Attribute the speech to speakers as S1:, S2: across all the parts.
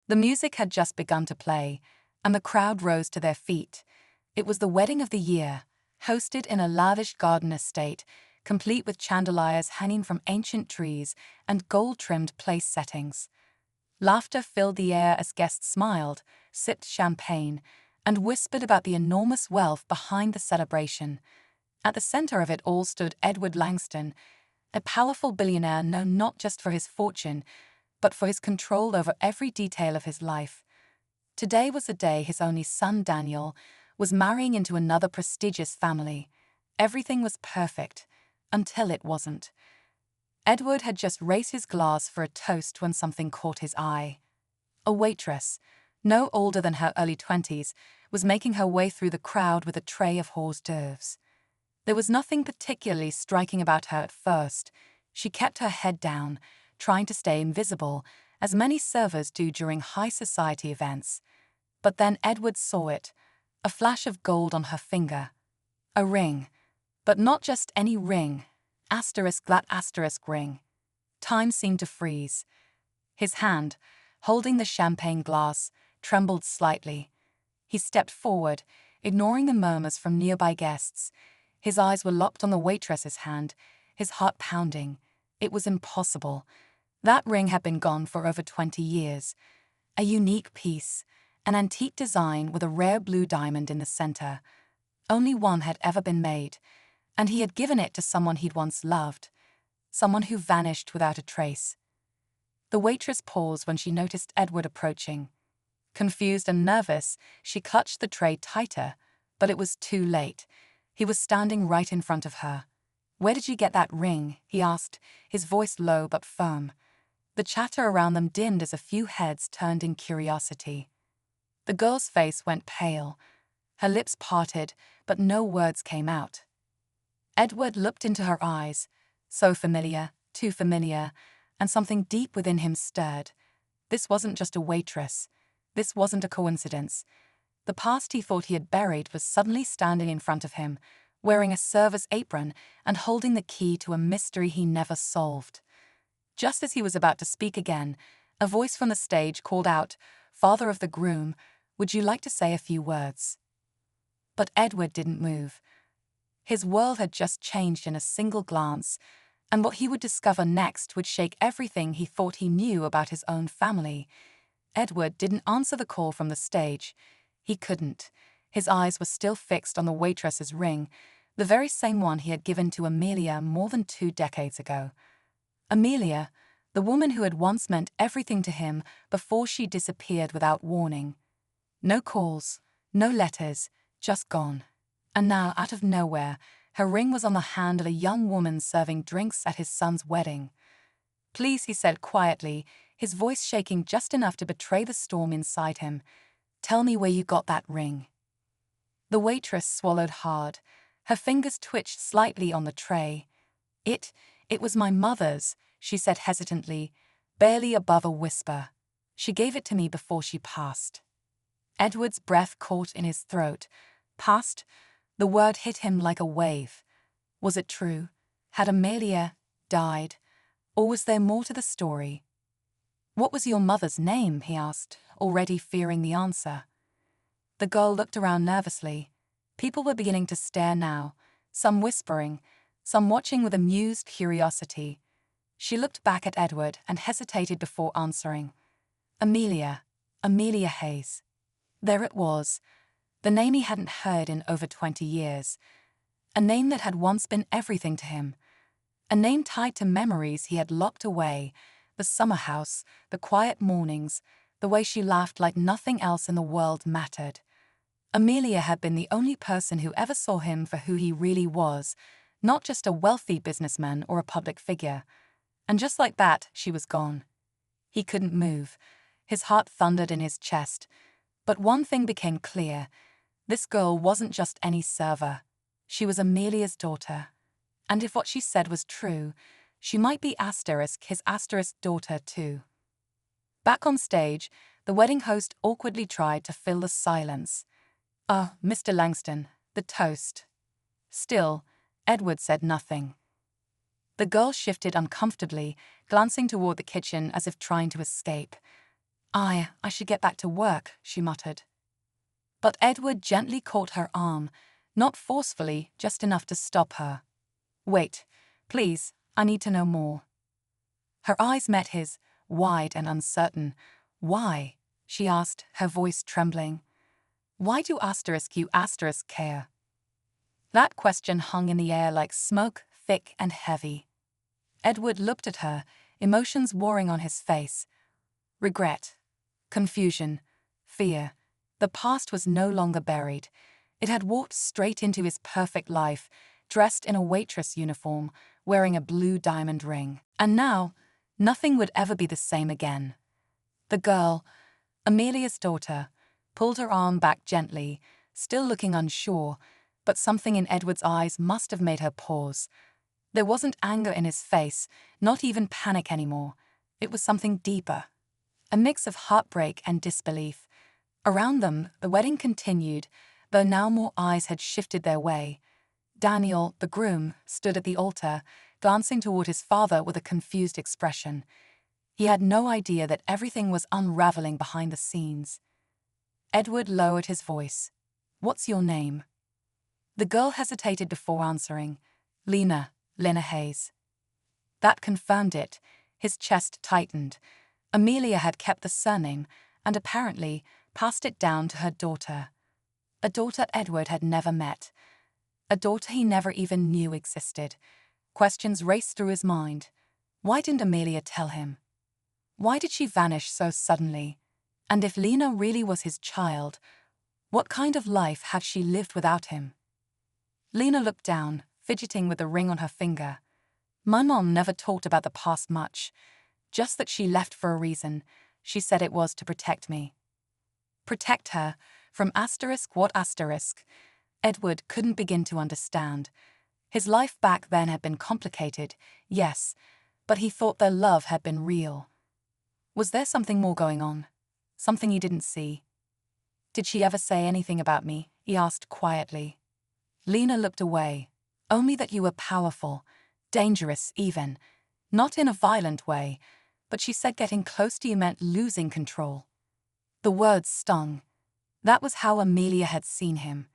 S1: The music had just begun to play, and the crowd rose to their feet. It was the wedding of the year, hosted in a lavish garden estate, complete with chandeliers hanging from ancient trees and gold-trimmed place settings. Laughter filled the air as guests smiled, sipped champagne, and whispered about the enormous wealth behind the celebration. At the center of it all stood Edward Langston, a powerful billionaire known not just for his fortune, but for his control over every detail of his life. Today was the day his only son, Daniel, was marrying into another prestigious family. Everything was perfect, until it wasn't. Edward had just raised his glass for a toast when something caught his eye. A waitress, no older than her early 20s, was making her way through the crowd with a tray of hors d'oeuvres. There was nothing particularly striking about her at first. She kept her head down, trying to stay invisible, as many servers do during high society events. But then Edward saw it, a flash of gold on her finger. A ring. But not just any ring. That ring. Time seemed to freeze. His hand, holding the champagne glass, trembled slightly. He stepped forward, ignoring the murmurs from nearby guests. His eyes were locked on the waitress's hand, his heart pounding. It was impossible. That ring had been gone for over 20 years. A unique piece, an antique design with a rare blue diamond in the center. Only one had ever been made, and he had given it to someone he'd once loved, someone who vanished without a trace. The waitress paused when she noticed Edward approaching. Confused and nervous, she clutched the tray tighter, but it was too late. He was standing right in front of her. "Where did you get that ring?" he asked, his voice low but firm. The chatter around them dimmed as a few heads turned in curiosity. The girl's face went pale. Her lips parted, but no words came out. Edward looked into her eyes, so familiar, too familiar, and something deep within him stirred. This wasn't just a waitress. This wasn't a coincidence. The past he thought he had buried was suddenly standing in front of him, wearing a server's apron and holding the key to a mystery he never solved. Just as he was about to speak again, a voice from the stage called out, "Father of the groom, would you like to say a few words?" But Edward didn't move. His world had just changed in a single glance, and what he would discover next would shake everything he thought he knew about his own family. Edward didn't answer the call from the stage. He couldn't. His eyes were still fixed on the waitress's ring, the very same one he had given to Amelia more than 2 decades ago. Amelia, the woman who had once meant everything to him before she disappeared without warning. No calls, no letters, just gone. And now, out of nowhere, her ring was on the hand of a young woman serving drinks at his son's wedding. "Please," he said quietly, his voice shaking just enough to betray the storm inside him, "tell me where you got that ring." The waitress swallowed hard. Her fingers twitched slightly on the tray. It was my mother's," she said hesitantly, barely above a whisper. "She gave it to me before she passed." Edward's breath caught in his throat. Passed? The word hit him like a wave. Was it true? Had Amelia died? Or was there more to the story? "What was your mother's name?" he asked, already fearing the answer. The girl looked around nervously. People were beginning to stare now, some whispering, some watching with amused curiosity. She looked back at Edward and hesitated before answering. Amelia Hayes. There it was, the name he hadn't heard in over 20 years. A name that had once been everything to him. A name tied to memories he had locked away, the summer house, the quiet mornings, the way she laughed like nothing else in the world mattered. Amelia had been the only person who ever saw him for who he really was, not just a wealthy businessman or a public figure. And just like that, she was gone. He couldn't move. His heart thundered in his chest. But one thing became clear. This girl wasn't just any server. She was Amelia's daughter. And if what she said was true, she might be his daughter too. Back on stage, the wedding host awkwardly tried to fill the silence. Mr. Langston, the toast." Still, Edward said nothing. The girl shifted uncomfortably, glancing toward the kitchen as if trying to escape. I should get back to work, she muttered. But Edward gently caught her arm, not forcefully, just enough to stop her. Wait, please, I need to know more. Her eyes met his, wide and uncertain. Why? She asked, her voice trembling. Why do you care? That question hung in the air like smoke, thick and heavy. Edward looked at her, emotions warring on his face. Regret, confusion, fear. The past was no longer buried. It had walked straight into his perfect life, dressed in a waitress uniform, wearing a blue diamond ring. And now, nothing would ever be the same again. The girl, Amelia's daughter, pulled her arm back gently, still looking unsure, but something in Edward's eyes must have made her pause. There wasn't anger in his face, not even panic anymore. It was something deeper, a mix of heartbreak and disbelief. Around them, the wedding continued, though now more eyes had shifted their way. Daniel, the groom, stood at the altar, glancing toward his father with a confused expression. He had no idea that everything was unraveling behind the scenes. Edward lowered his voice. What's your name? The girl hesitated before answering. Lena Hayes. That confirmed it. His chest tightened. Amelia had kept the surname and apparently passed it down to her daughter. A daughter Edward had never met. A daughter he never even knew existed. Questions raced through his mind. Why didn't Amelia tell him? Why did she vanish so suddenly? And if Lena really was his child, what kind of life had she lived without him? Lena looked down, fidgeting with the ring on her finger. My mom never talked about the past much, just that she left for a reason. She said it was to protect me. Protect her? From what asterisk? Edward couldn't begin to understand. His life back then had been complicated, yes, but he thought their love had been real. Was there something more going on? Something he didn't see? Did she ever say anything about me? He asked quietly. Lena looked away. Only that you were powerful, dangerous even. Not in a violent way, but she said getting close to you meant losing control. The words stung. That was how Amelia had seen him.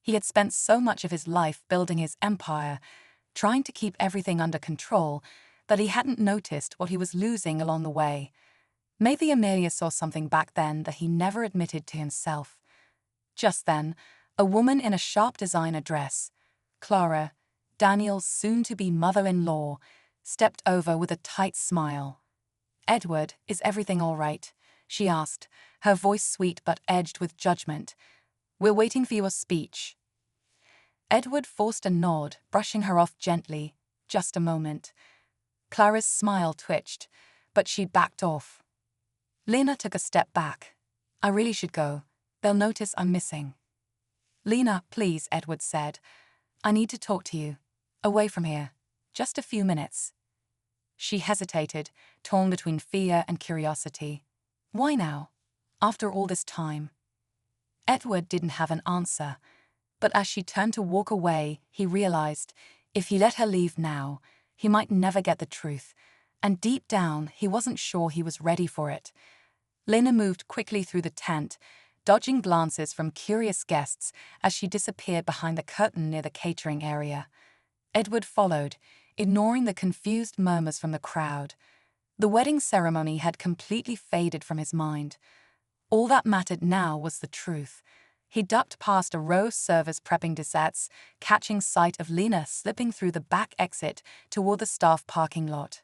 S1: He had spent so much of his life building his empire, trying to keep everything under control, that he hadn't noticed what he was losing along the way. Maybe Amelia saw something back then that he never admitted to himself. Just then, a woman in a sharp designer dress, Clara, Daniel's soon-to-be mother-in-law, stepped over with a tight smile. Edward, is everything all right? She asked, her voice sweet but edged with judgment. We're waiting for your speech. Edward forced a nod, brushing her off gently. Just a moment. Clara's smile twitched, but she backed off. Lena took a step back. I really should go. They'll notice I'm missing. Lena, please, Edward said. I need to talk to you. Away from here. Just a few minutes. She hesitated, torn between fear and curiosity. Why now? After all this time? Edward didn't have an answer, but as she turned to walk away, he realized if he let her leave now, he might never get the truth, and deep down, he wasn't sure he was ready for it. Lena moved quickly through the tent, dodging glances from curious guests as she disappeared behind the curtain near the catering area. Edward followed, ignoring the confused murmurs from the crowd. The wedding ceremony had completely faded from his mind. All that mattered now was the truth. He ducked past a row of servers prepping desserts, catching sight of Lena slipping through the back exit toward the staff parking lot.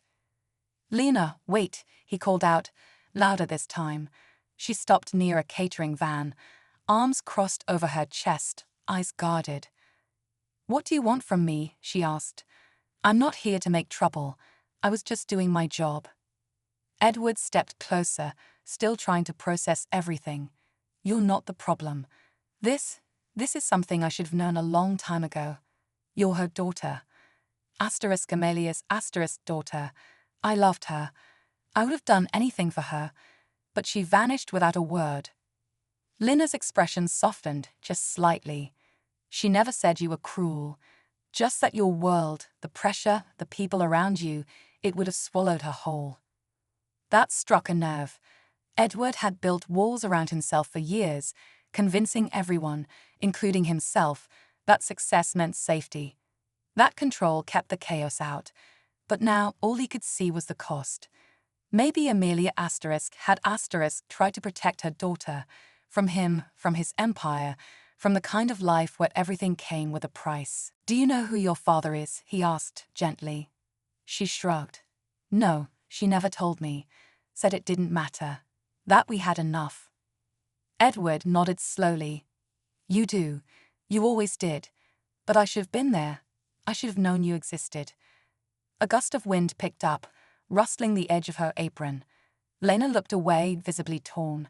S1: Lena, wait, he called out, louder this time. She stopped near a catering van, arms crossed over her chest, eyes guarded. What do you want from me? She asked. I'm not here to make trouble. I was just doing my job. Edward stepped closer, still trying to process everything. You're not the problem. This is something I should have known a long time ago. You're her daughter. Amelia's daughter. I loved her. I would have done anything for her, but she vanished without a word. Lena's expression softened, just slightly. She never said you were cruel, just that your world, the pressure, the people around you, it would have swallowed her whole. That struck a nerve. Edward had built walls around himself for years, convincing everyone, including himself, that success meant safety. That control kept the chaos out. But now all he could see was the cost. Maybe Amelia had tried to protect her daughter from him, from his empire, from the kind of life where everything came with a price. "Do you know who your father is?" he asked gently. She shrugged. "No, she never told me. Said it didn't matter. That we had enough." Edward nodded slowly. "You do. You always did. But I should have been there. I should have known you existed." A gust of wind picked up, rustling the edge of her apron. Lena looked away, visibly torn.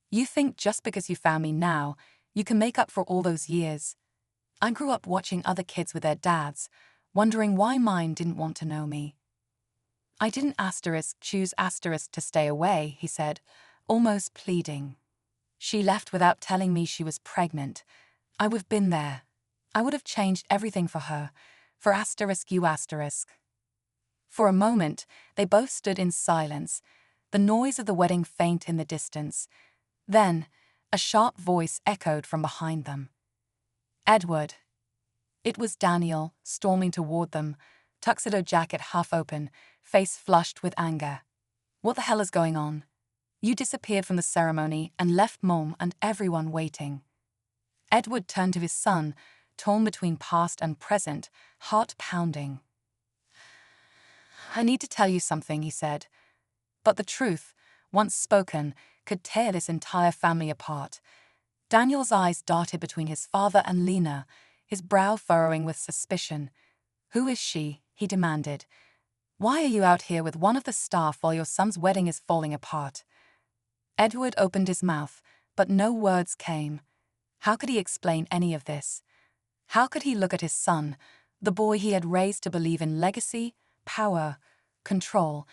S1: "You think just because you found me now, you can make up for all those years? I grew up watching other kids with their dads, wondering why mine didn't want to know me." "I didn't choose to stay away," he said, almost pleading. "She left without telling me she was pregnant. I would have been there. I would have changed everything for her, for you. For a moment, they both stood in silence, the noise of the wedding faint in the distance. Then, a sharp voice echoed from behind them. "Edward." It was Daniel, storming toward them, tuxedo jacket half open, face flushed with anger. "What the hell is going on? You disappeared from the ceremony and left Mom and everyone waiting." Edward turned to his son, torn between past and present, heart pounding. "I need to tell you something," he said. But the truth, once spoken, could tear this entire family apart. Daniel's eyes darted between his father and Lena, his brow furrowing with suspicion. "Who is she?" he demanded. "Why are you out here with one of the staff while your son's wedding is falling apart?" Edward opened his mouth, but no words came. How could he explain any of this? How could he look at his son, the boy he had raised to believe in legacy, power, control,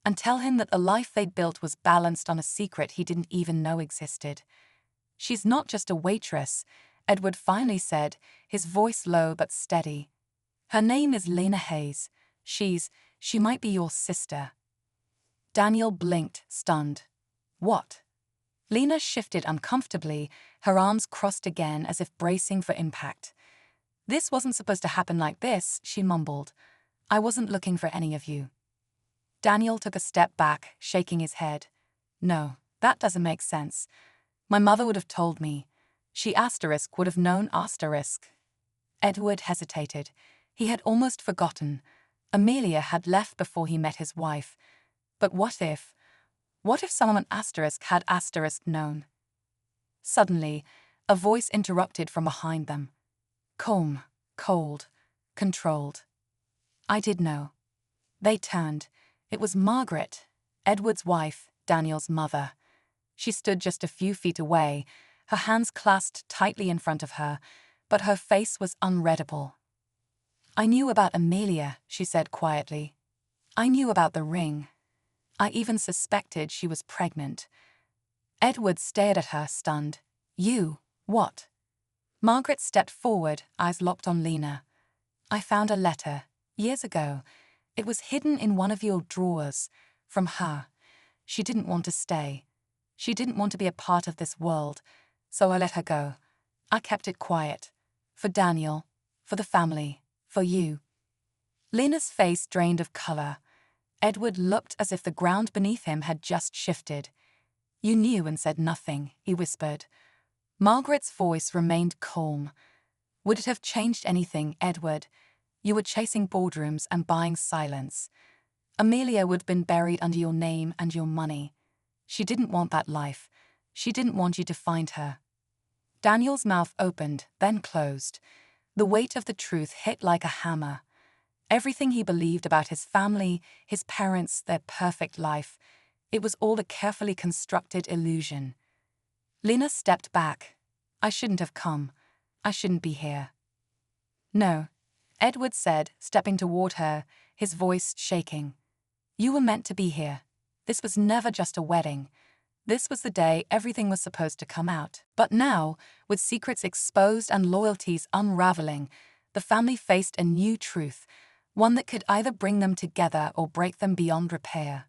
S1: and tell him that the life they'd built was balanced on a secret he didn't even know existed? "She's not just a waitress," Edward finally said, his voice low but steady. "Her name is Lena Hayes. She might be your sister." Daniel blinked, stunned. "What?" Lena shifted uncomfortably, her arms crossed again as if bracing for impact. "This wasn't supposed to happen like this," she mumbled. "I wasn't looking for any of you." Daniel took a step back, shaking his head. "No, that doesn't make sense. My mother would have told me. She would have known " Edward hesitated. He had almost forgotten. Amelia had left before he met his wife. But what if someone had known? Suddenly, a voice interrupted from behind them. Calm, cold, controlled. "I did know." They turned. It was Margaret, Edward's wife, Daniel's mother. She stood just a few feet away, her hands clasped tightly in front of her, but her face was unreadable. "I knew about Amelia," she said quietly. "I knew about the ring. I even suspected she was pregnant." Edward stared at her, stunned. "You? What?" Margaret stepped forward, eyes locked on Lena. "I found a letter, years ago. It was hidden in one of your drawers. From her. She didn't want to stay. She didn't want to be a part of this world, so I let her go. I kept it quiet. For Daniel, for the family, for you." Lena's face drained of color. Edward looked as if the ground beneath him had just shifted. "You knew and said nothing," he whispered. Margaret's voice remained calm. "Would it have changed anything, Edward? You were chasing boardrooms and buying silence. Amelia would have been buried under your name and your money. She didn't want that life. She didn't want you to find her." Daniel's mouth opened, then closed. The weight of the truth hit like a hammer. Everything he believed about his family, his parents, their perfect life, it was all a carefully constructed illusion. Lena stepped back. "I shouldn't have come. I shouldn't be here." "No," Edward said, stepping toward her, his voice shaking. "You were meant to be here. This was never just a wedding. This was the day everything was supposed to come out." But now, with secrets exposed and loyalties unraveling, the family faced a new truth, one that could either bring them together or break them beyond repair.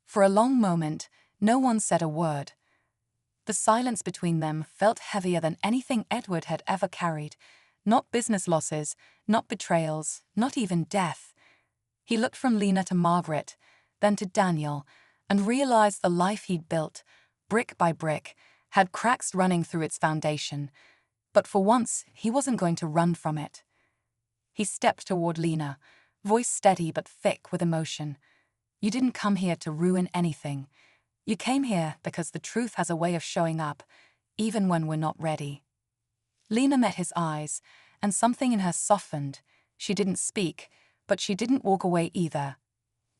S1: For a long moment, No one said a word. The silence between them felt heavier than anything Edward had ever carried. Not business losses, not betrayals, not even death. He looked from Lena to Margaret, then to Daniel, and realized the life he'd built, brick by brick, had cracks running through its foundation. But for once, he wasn't going to run from it. He stepped toward Lena, voice steady but thick with emotion. "You didn't come here to ruin anything. You came here because the truth has a way of showing up, even when we're not ready." Lena met his eyes, and something in her softened. She didn't speak, but she didn't walk away either.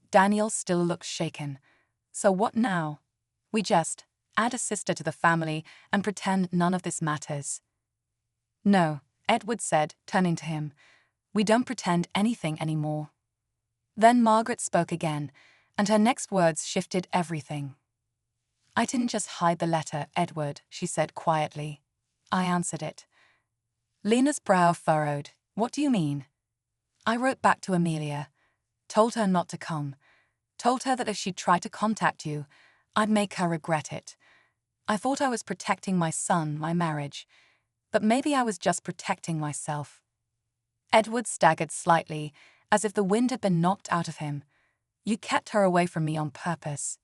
S1: Daniel still looked shaken. "So what now? We just add a sister to the family and pretend none of this matters?" "No," Edward said, turning to him. "We don't pretend anything anymore." Then Margaret spoke again, and her next words shifted everything. "I didn't just hide the letter, Edward," she said quietly. "I answered it." Lena's brow furrowed. "What do you mean?" "I wrote back to Amelia. Told her not to come. Told her that if she tried to contact you, I'd make her regret it. I thought I was protecting my son, my marriage. But maybe I was just protecting myself." Edward staggered slightly, as if the wind had been knocked out of him. "You kept her away from me on purpose."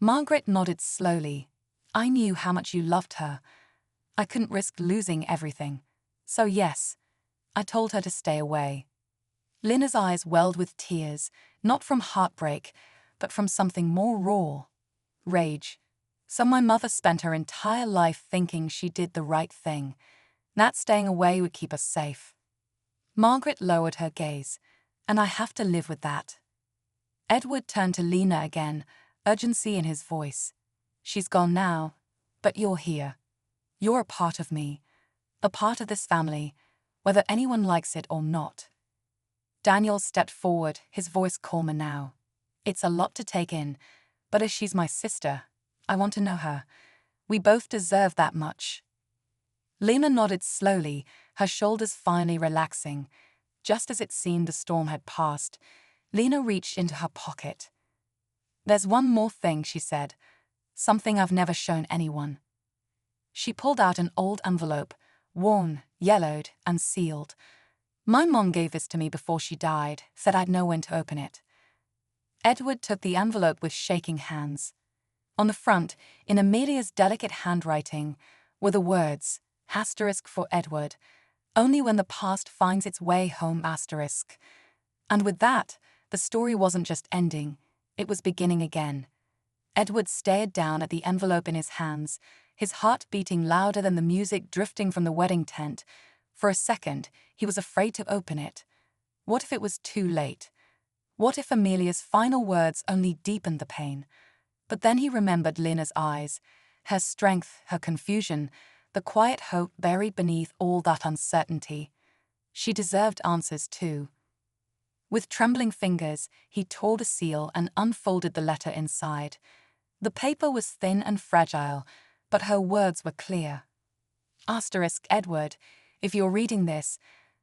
S1: Margaret nodded slowly. "I knew how much you loved her. I couldn't risk losing everything. So yes, I told her to stay away." Lena's eyes welled with tears, not from heartbreak, but from something more raw. Rage. "So my mother spent her entire life thinking she did the right thing. That staying away would keep us safe." Margaret lowered her gaze. "And I have to live with that." Edward turned to Lena again, urgency in his voice. "She's gone now, but you're here. You're a part of me, a part of this family, whether anyone likes it or not." Daniel stepped forward, his voice calmer now. "It's a lot to take in, but as she's my sister, I want to know her. We both deserve that much." Lena nodded slowly, her shoulders finally relaxing. Just as it seemed the storm had passed, Lena reached into her pocket. "There's one more thing," she said. "Something I've never shown anyone." She pulled out an old envelope, worn, yellowed, and sealed. "My mom gave this to me before she died, said I'd know when to open it." Edward took the envelope with shaking hands. On the front, in Amelia's delicate handwriting, were the words, ** for Edward, only when the past finds its way home*. And with that, the story wasn't just ending, it was beginning again. Edward stared down at the envelope in his hands, his heart beating louder than the music drifting from the wedding tent. For a second, he was afraid to open it. What if it was too late? What if Amelia's final words only deepened the pain? But then he remembered Lena's eyes, her strength, her confusion, the quiet hope buried beneath all that uncertainty. She deserved answers too. With trembling fingers, he tore the seal and unfolded the letter inside. The paper was thin and fragile, but her words were clear. *Edward, if you're reading this,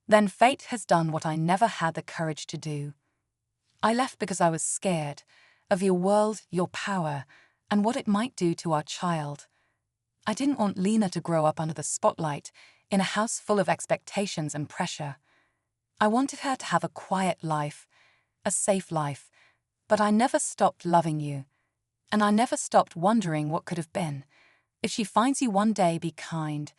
S1: then fate has done what I never had the courage to do. I left because I was scared of your world, your power, and what it might do to our child. I didn't want Lena to grow up under the spotlight, in a house full of expectations and pressure. I wanted her to have a quiet life, a safe life, but I never stopped loving you. And I never stopped wondering what could have been. If she finds you one day, be kind.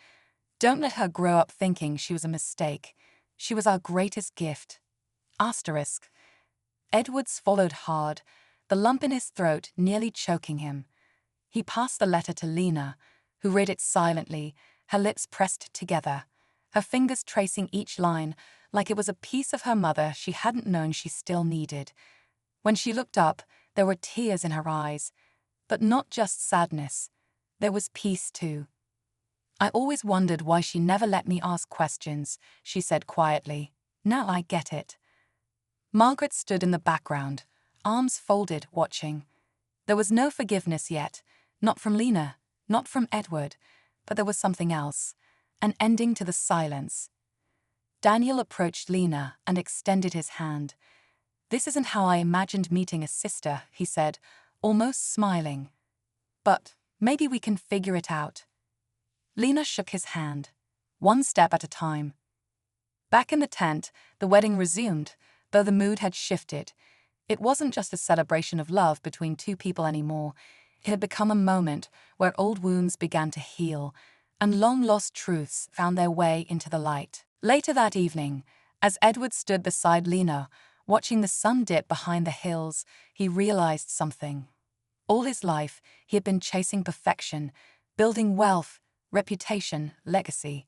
S1: Don't let her grow up thinking she was a mistake. She was our greatest gift. *. Edward swallowed hard, the lump in his throat nearly choking him. He passed the letter to Lena, who read it silently, her lips pressed together, her fingers tracing each line like it was a piece of her mother she hadn't known she still needed. When she looked up, there were tears in her eyes, but not just sadness. There was peace too. "I always wondered why she never let me ask questions," she said quietly. "Now I get it." Margaret stood in the background, arms folded, watching. There was no forgiveness yet, not from Lena, not from Edward, but there was something else, an ending to the silence. Daniel approached Lena and extended his hand. "This isn't how I imagined meeting a sister," he said, almost smiling. but maybe we can figure it out. Lena shook his hand, one step at a time. Back in the tent, the wedding resumed, though the mood had shifted. It wasn't just a celebration of love between two people anymore. It had become a moment where old wounds began to heal, and long-lost truths found their way into the light. Later that evening, as Edward stood beside Lena, watching the sun dip behind the hills, he realized something. All his life, he had been chasing perfection, building wealth, reputation, legacy.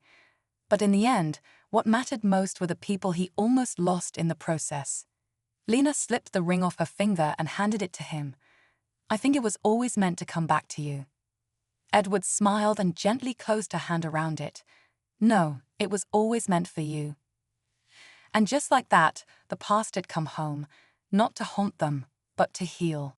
S1: But in the end, what mattered most were the people he almost lost in the process. Lena slipped the ring off her finger and handed it to him. "I think it was always meant to come back to you." Edward smiled and gently closed her hand around it. "No, it was always meant for you." And just like that, the past had come home, not to haunt them, but to heal.